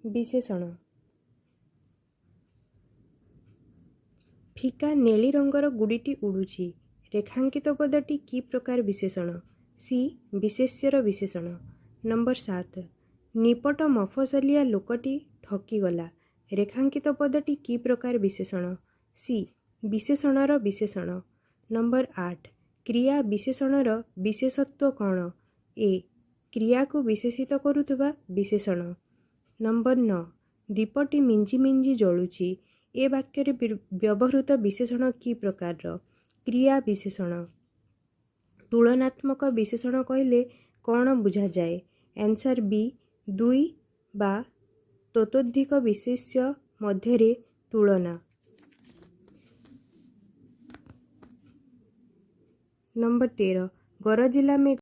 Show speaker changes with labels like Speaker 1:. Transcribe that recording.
Speaker 1: विशेषण। फिका नेली रंगर गुड़ीटी उड़ुची रेखांकित पदटी कि प्रकार विशेषण? सी विशेष्यर विशेषण। नंबर 7 निपट मफसलिया लोकटी ठकीगला रेखांकित पदटी कि प्रकार विशेषण? सी विशेषणर विशेषण। नंबर 8 क्रिया विशेषणर विशेषत्व कौन? ए क्रिया को विशेषित करुवा विशेषण। नंबर 9 दीपटी मिंजी मिंजी जलुची ए वाक्य व्यवहृत विशेषण कि प्रकार? क्रिया विशेषण। तुलनात्मक विशेषण कहले कौन बुझा जाए? आंसर बी दुई बा ततोधिक विशेष्य मध्यरे तुलना। नंबर 13 गरजिला में